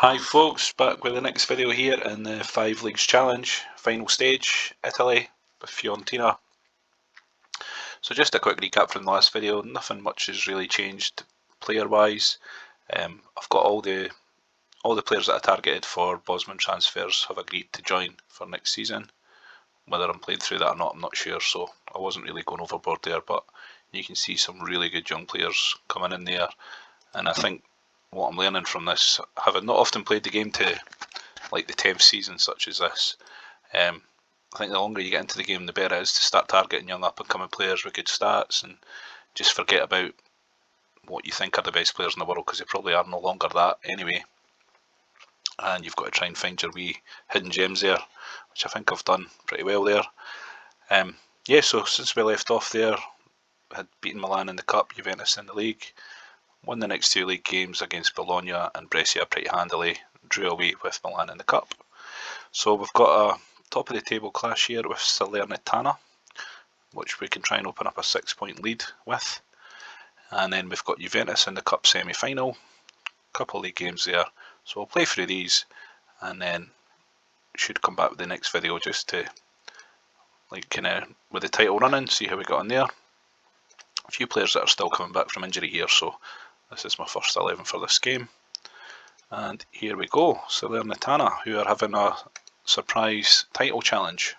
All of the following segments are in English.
Hi folks, back with the next video here in the 5 Leagues Challenge, final stage, Italy, with Fiorentina. So just a quick recap from the last video, nothing much has really changed player wise. I've got all the players that I targeted for Bosman transfers have agreed to join for next season. Whether I'm playing through that or not, I'm not sure, so I wasn't really going overboard there, but you can see some really good young players coming in there, and I think what I'm learning from this, having not often played the game to like the 10th season such as this, I think the longer you get into the game, the better it is to start targeting young up and coming players with good stats and just forget about what you think are the best players in the world, because they probably are no longer that anyway, and you've got to try and find your wee hidden gems there, which I think I've done pretty well there. Yeah, so since we left off there, had beaten Milan in the Cup, Juventus in the league, won the next 2 league games against Bologna and Brescia pretty handily, drew away with Milan in the Cup. So we've got a top of the table clash here with Salernitana, which we can try and open up a 6-point lead with. And then we've got Juventus in the Cup semi-final, couple of league games there. So we'll play through these and then should come back with the next video just to with the title running, see how we got on there. A few players that are still coming back from injury here, so this is my first 11 for this game. And here we go, Salernitana, who are having a surprise title challenge.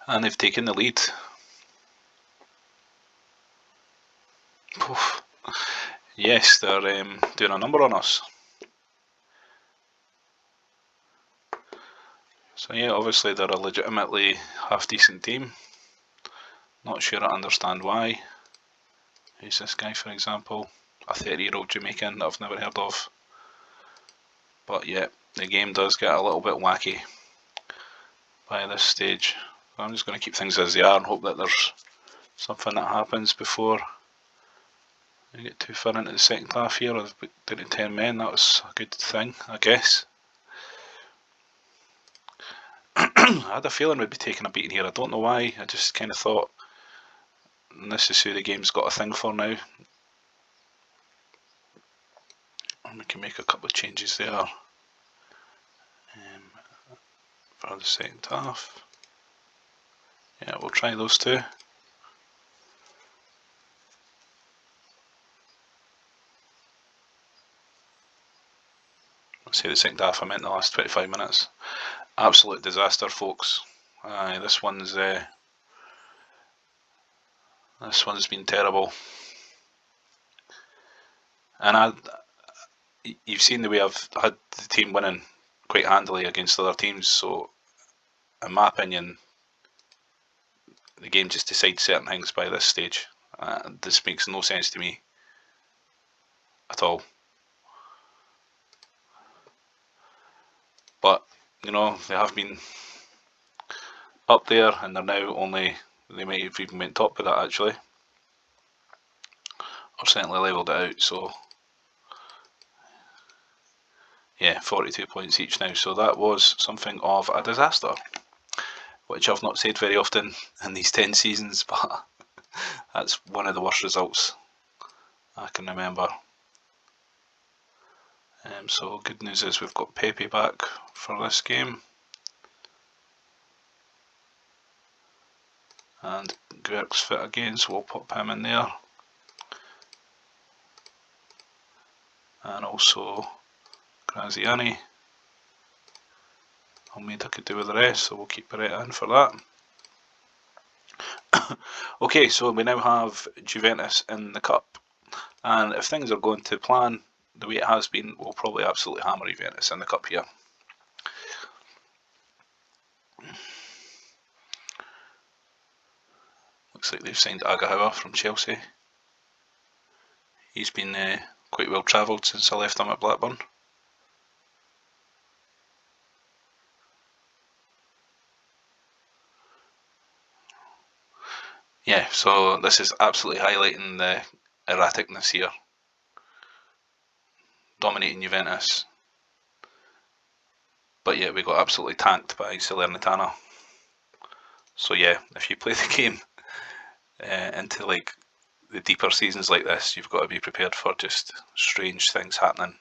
And they've taken the lead. Oof. Yes, they're doing a number on us. So yeah, obviously they're a legitimately half-decent team. Not sure I understand why. Who's this guy, for example? A 30-year-old Jamaican that I've never heard of. But yeah, the game does get a little bit wacky by this stage. I'm just going to keep things as they are and hope that there's something that happens before I get too far into the second half here. I've down to 10 men, that was a good thing, I guess. I had a feeling we'd be taking a beating here, I don't know why, I just kind of thought this is who the game's got a thing for now. And we can make a couple of changes there for the second half. Yeah, we'll try those two. I'll say the second half, I meant the last 25 minutes. Absolute disaster, folks. This one's been terrible. And you've seen the way I've had the team winning quite handily against other teams, so in my opinion, the game just decides certain things by this stage. This makes no sense to me at all. But, you know, they have been up there and they're now they might have even went top with that actually. Or certainly levelled it out, so yeah, 42 points each now, so that was something of a disaster, which I've not said very often in these 10 seasons, but that's one of the worst results I can remember. So good news is we've got Pepe back for this game, and Gwerk's fit again, so we'll pop him in there, and also Graziani. Almeida could do with the rest, so we'll keep Beretta in for that. Okay, so we now have Juventus in the Cup, and if things are going to plan the way it has been, we'll probably absolutely hammer Juventus in the Cup here. Looks like they've signed Agahawa from Chelsea. He's been quite well travelled since I left him at Blackburn. Yeah, so this is absolutely highlighting the erraticness here. Dominating Juventus. But yeah, we got absolutely tanked by Salernitana. So yeah, if you play the game into like the deeper seasons like this, you've got to be prepared for just strange things happening.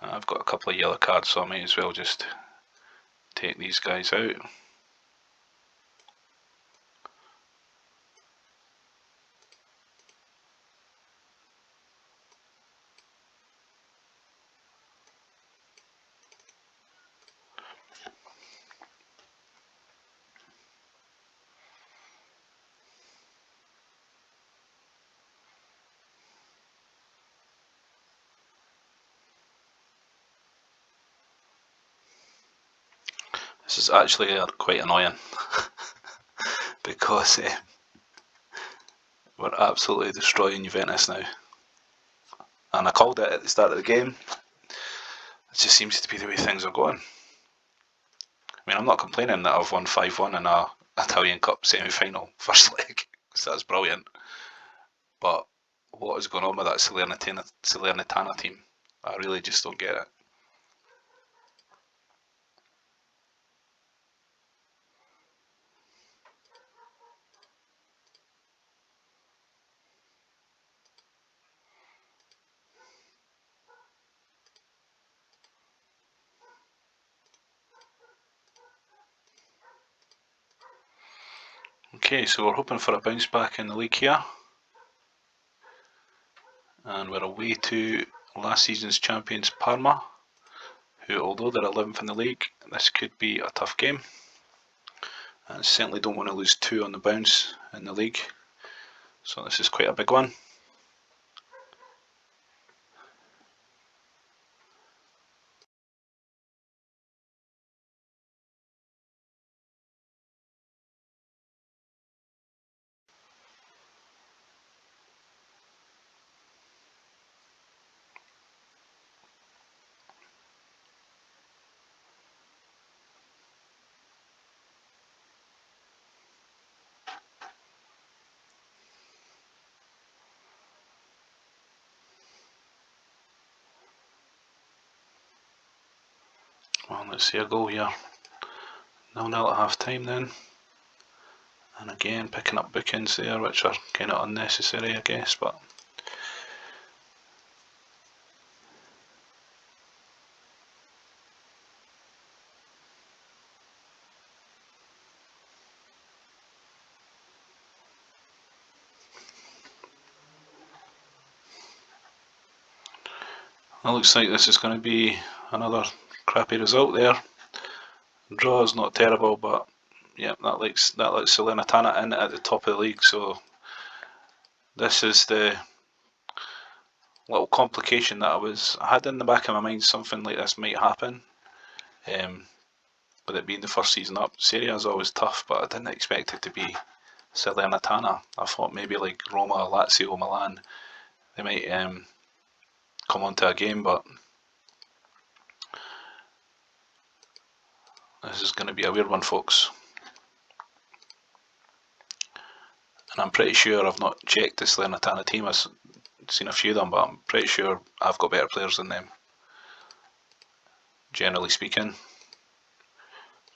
I've got a couple of yellow cards, so I might as well just take these guys out. This is actually quite annoying because we're absolutely destroying Juventus now. And I called it at the start of the game. It just seems to be the way things are going. I mean, I'm not complaining that I've won 5-1 in a Italian Cup semi-final first leg, because that's brilliant. But what is going on with that Salernitana team? I really just don't get it. Okay, so we're hoping for a bounce back in the league here. And we're away to last season's champions Parma, who, although they're 11th in the league, this could be a tough game. And I certainly don't want to lose 2 on the bounce in the league, so this is quite a big one. Well, let's see a goal here. 0-0 at half time then. And again, picking up bookings there, which are kind of unnecessary, I guess, but it looks like this is going to be another crappy result there. Draw is not terrible, but yeah, that looks Salernitana in at the top of the league, so this is the little complication that I had in the back of my mind. Something like this might happen, with it being the first season up. Serie is always tough, but I didn't expect it to be Salernitana. I thought maybe like Roma, Lazio, Milan, they might come onto a game, but this is going to be a weird one, folks. And I'm pretty sure I've not checked the Salernitana team. I've seen a few of them, but I'm pretty sure I've got better players than them, generally speaking.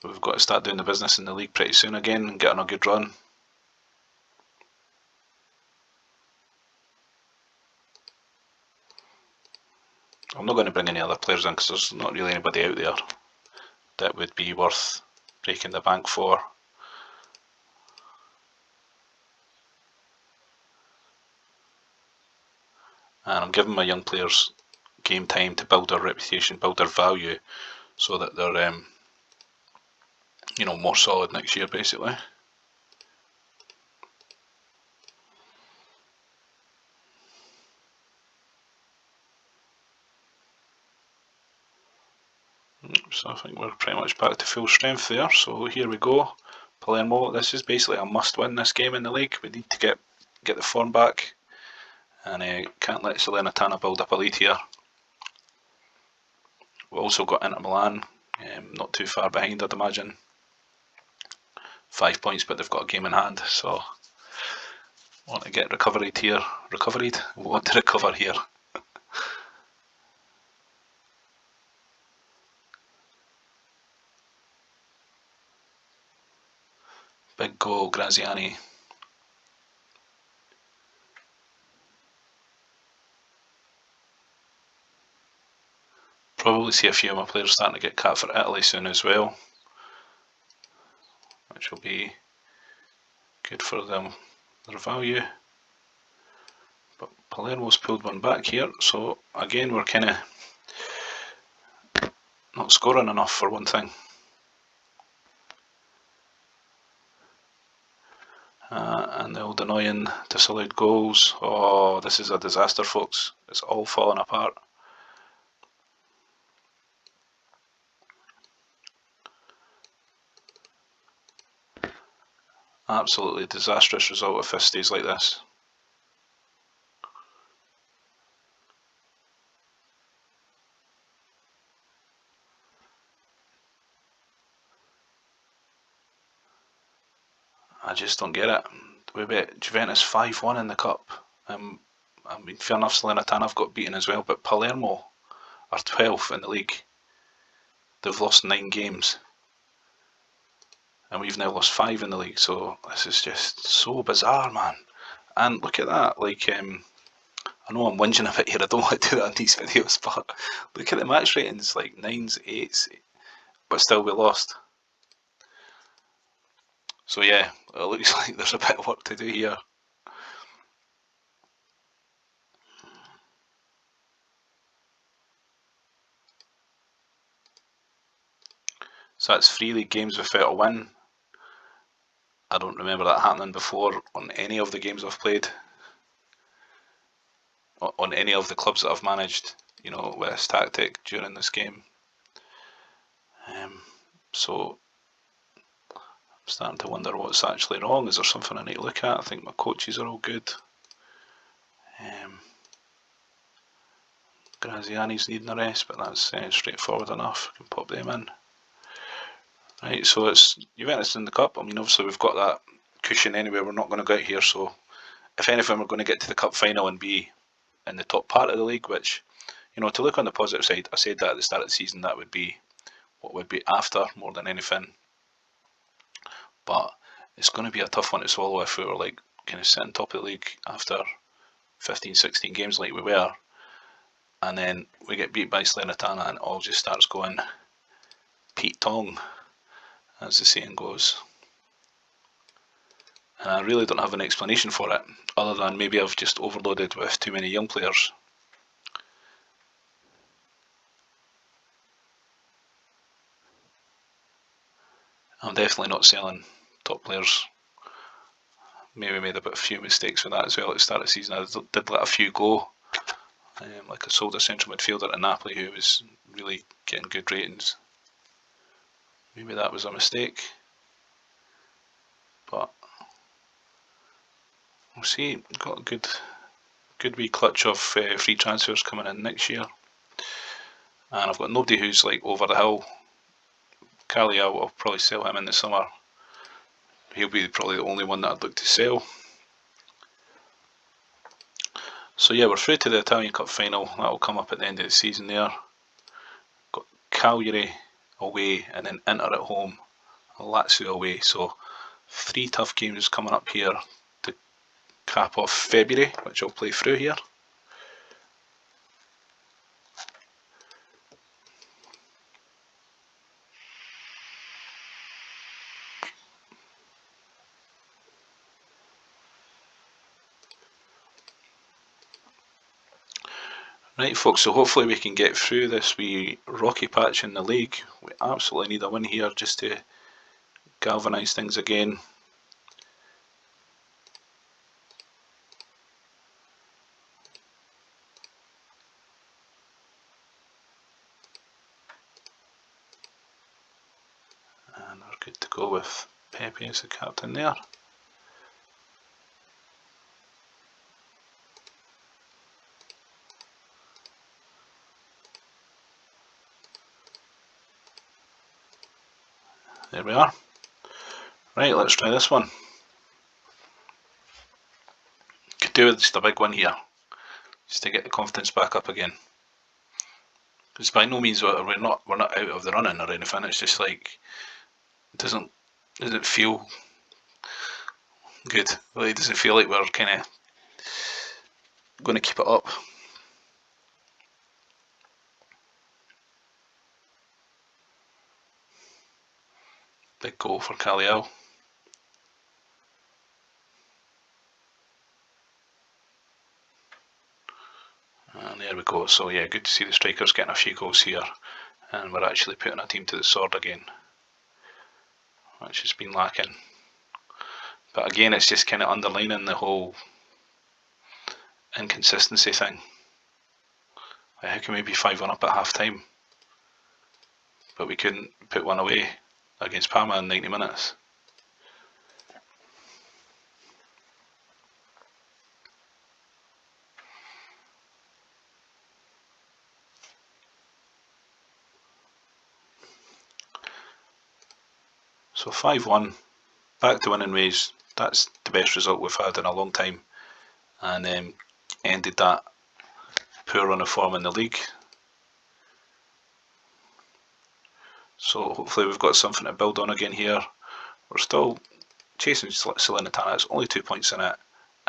We've got to start doing the business in the league pretty soon again and getting a good run. I'm not going to bring any other players in because there's not really anybody out there that would be worth breaking the bank for. And I'm giving my young players game time to build their reputation, build their value, so that they're more solid next year, basically. So I think we're pretty much back to full strength there. So here we go, Palermo. This is basically a must-win, this game in the league. We need to get the form back, and can't let Salernitana build up a lead here. We've also got Inter Milan, not too far behind, I'd imagine. 5 points, but they've got a game in hand, so Want to get recovered here. Recovered? Want to recover here. Big goal, Graziani. Probably see a few of my players starting to get cut for Italy soon as well, which will be good for them, their value. But Palermo's pulled one back here, so again we're kind of not scoring enough for one thing. And the old annoying disallowed goals. Oh, this is a disaster, folks. It's all falling apart. Absolutely disastrous result if this stays like this. I just don't get it. We bet Juventus 5-1 in the cup. I mean, fair enough, Salernitana have got beaten as well, but Palermo are 12th in the league. They've lost 9 games. And we've now lost 5 in the league, so this is just so bizarre, man. And look at that, like, I know I'm whinging a bit here, I don't want to do that in these videos, but look at the match ratings, like 9s, 8s, but still we lost. So yeah, it looks like there's a bit of work to do here. So that's 3 league games without a win. I don't remember that happening before on any of the games I've played, on any of the clubs that I've managed, you know, with this tactic during this game. So I'm starting to wonder what's actually wrong. Is there something I need to look at? I think my coaches are all good. Graziani's needing a rest, but that's straightforward enough. I can pop them in. Right, so it's Juventus in the cup. I mean, obviously we've got that cushion anyway. We're not going to go out here, so if anything, we're going to get to the cup final and be in the top part of the league, which, you know, to look on the positive side, I said that at the start of the season, that would be what would be after more than anything. But it's going to be a tough one to swallow if we were like kind of sitting top of the league after 15, 16 games like we were, and then we get beat by Salernitana and it all just starts going Pete Tong, as the saying goes. And I really don't have an explanation for it, other than maybe I've just overloaded with too many young players. I'm definitely not selling top players. Maybe made a few mistakes with that as well at the start of the season. I did let a few go. Like I sold a central midfielder to Napoli who was really getting good ratings. Maybe that was a mistake. But we'll see. Got a good wee clutch of free transfers coming in next year. And I've got nobody who's like over the hill. Calia, I'll probably sell him in the summer. He'll be probably the only one that I'd look to sell. So yeah, we're through to the Italian Cup final. That'll come up at the end of the season there. Got Cagliari away and then Inter at home, Lazio away. So 3 tough games coming up here to cap off February, which I'll play through here. Right folks, so hopefully we can get through this wee rocky patch in the league. We absolutely need a win here just to galvanise things again. And we're good to go with Pepe as the captain there. There we are. Right, let's try this one. do with just a big win here, just to get the confidence back up again. Because by no means we're not out of the running or anything. It's just like it doesn't feel good. Like, it doesn't feel like we're kind of going to keep it up. Big goal for Calliope. And there we go. So yeah, good to see the strikers getting a few goals here, and we're actually putting a team to the sword again, which has been lacking. But again, it's just kind of underlining the whole inconsistency thing. Like, how can we be 5-1 up at half time, but we couldn't put one away against Parma in 90 minutes? So 5-1, back to winning ways. That's the best result we've had in a long time, and ended that poor run of form in the league. So hopefully we've got something to build on again here. We're still chasing Salernitana. It's only 2 points in it.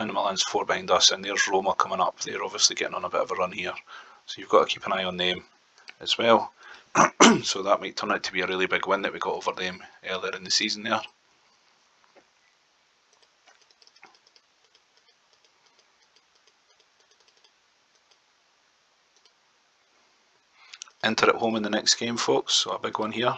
Inter Milan's 4 behind us, and there's Roma coming up. They're obviously getting on a bit of a run here, so you've got to keep an eye on them as well. So that might turn out to be a really big win that we got over them earlier in the season there. Inter at home in the next game, folks, so a big one here.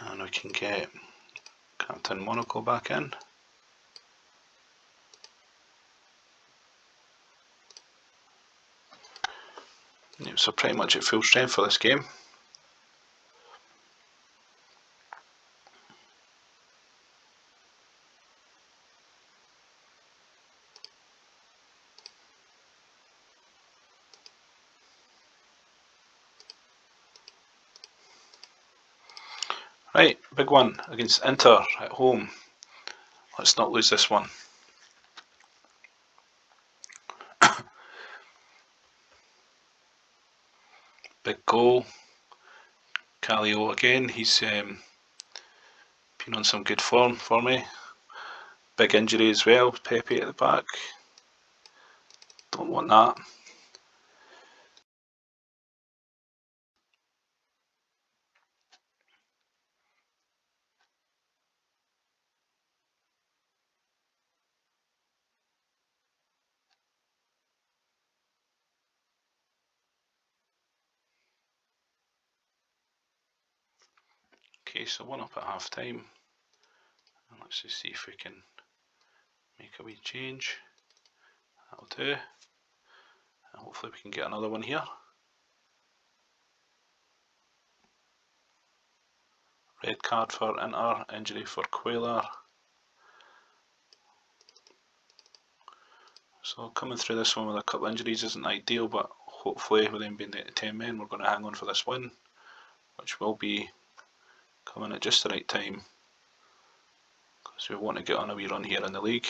And we can get Captain Monaco back in. Yep, so pretty much at full strength for this game. Right, big one against Inter at home. Let's not lose this one. Big goal. Calliope again, he's been on some good form for me. Big injury as well, Pepe at the back. Don't want that. Okay, so 1 up at half time. And let's just see if we can make a wee change. That'll do. And hopefully we can get another one here. Red card for Inter, injury for Cuellar. So coming through this one with a couple of injuries isn't ideal, but hopefully with them being the 10 men, we're going to hang on for this win, which will be coming at just the right time, because we want to get on a wee run here in the league.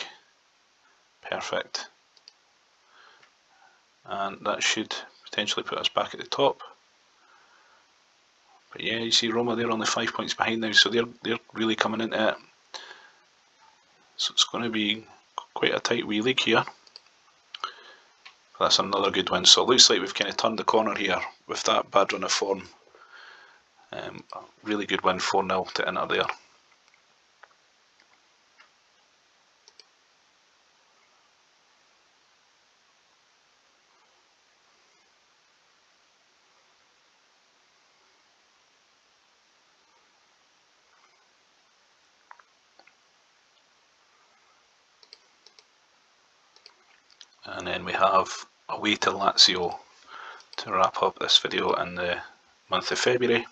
Perfect. And that should potentially put us back at the top. But yeah, you see Roma, they're only 5 points behind now, so they're really coming into it. So it's going to be quite a tight wee league here. But that's another good win. So it looks like we've kind of turned the corner here with that bad run of form. A really good win, 4-0 to Inter there. And then we have away to Lazio to wrap up this video in the month of February.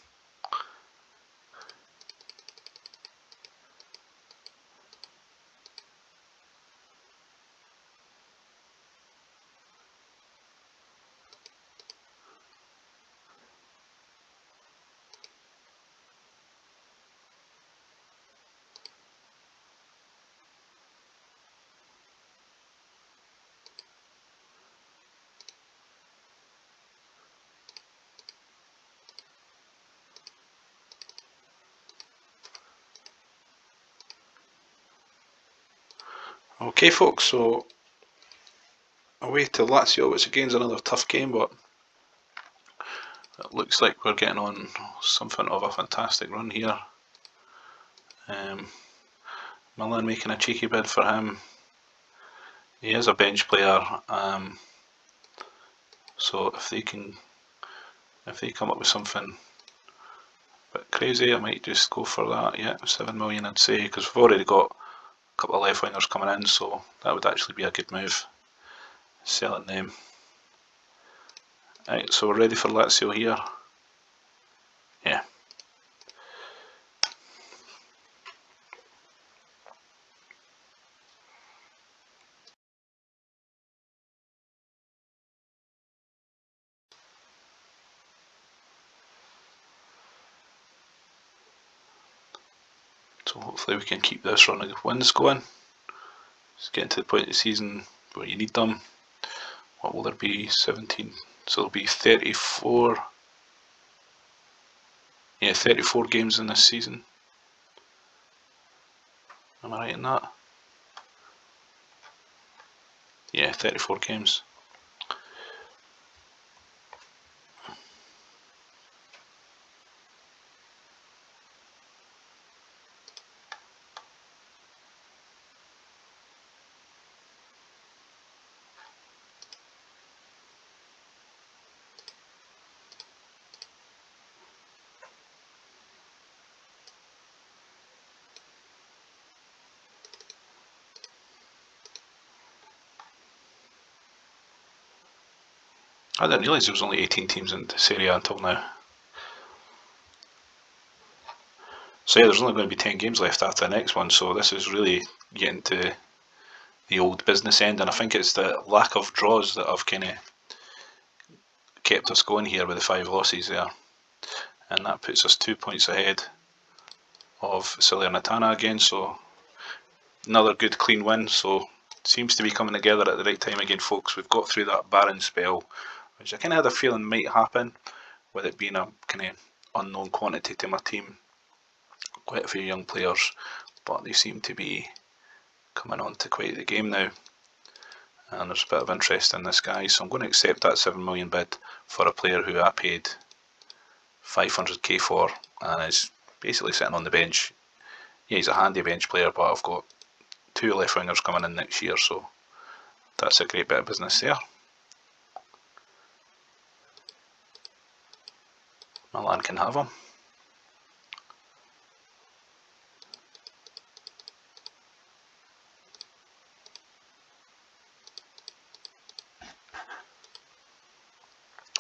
Okay folks, so away to Lazio, which again is another tough game, but it looks like we're getting on something of a fantastic run here. Milan making a cheeky bid for him. He is a bench player, so if they come up with something a bit crazy, I might just go for that. Yeah, 7 million I'd say, because we've already got a couple of left wingers coming in, so that would actually be a good move, selling them. Right, so we're ready for Lazio here. Yeah. So hopefully we can keep this run of wins going. It's getting to the point of the season where you need them. What will there be? 17. So there'll be 34. Yeah, 34 games in this season. Am I right in that? Yeah, 34 games. I didn't realise there was only 18 teams in the Serie until now. So yeah, there's only going to be 10 games left after the next one, so this is really getting to the old business end, and I think it's the lack of draws that have kind of kept us going here with the 5 losses there. And that puts us 2 points ahead of Salernitana again, so another good clean win. So seems to be coming together at the right time again, folks. We've got through that barren spell, which I kind of had a feeling might happen with it being a kind of unknown quantity to my team. Quite a few young players, but they seem to be coming on to quite the game now, and there's a bit of interest in this guy, so I'm going to accept that 7 million bid for a player who I paid 500k for and is basically sitting on the bench. Yeah, he's a handy bench player, but I've got 2 left wingers coming in next year, so that's a great bit of business there. Milan can have him.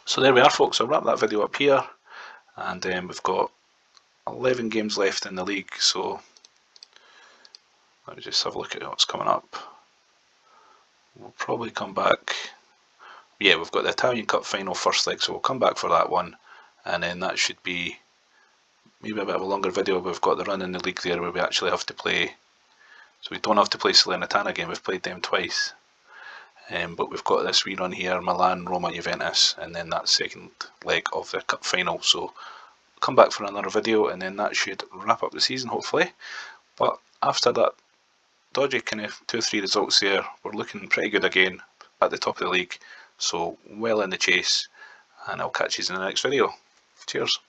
So there we are folks, I'll wrap that video up here, and we've got 11 games left in the league, so let me just have a look at what's coming up. We'll probably come back, yeah, we've got the Italian Cup final first leg, so we'll come back for that one, and then that should be maybe a bit of a longer video. We've got the run in the league there where we actually have to play, so we don't have to play Salernitana again, we've played them twice. But we've got this wee run here, Milan, Roma, Juventus, and then that second leg of the cup final. So come back for another video, and then that should wrap up the season hopefully. But after that dodgy kind of 2 or 3 results there, we're looking pretty good again at the top of the league. So well in the chase, and I'll catch you in the next video. Cheers.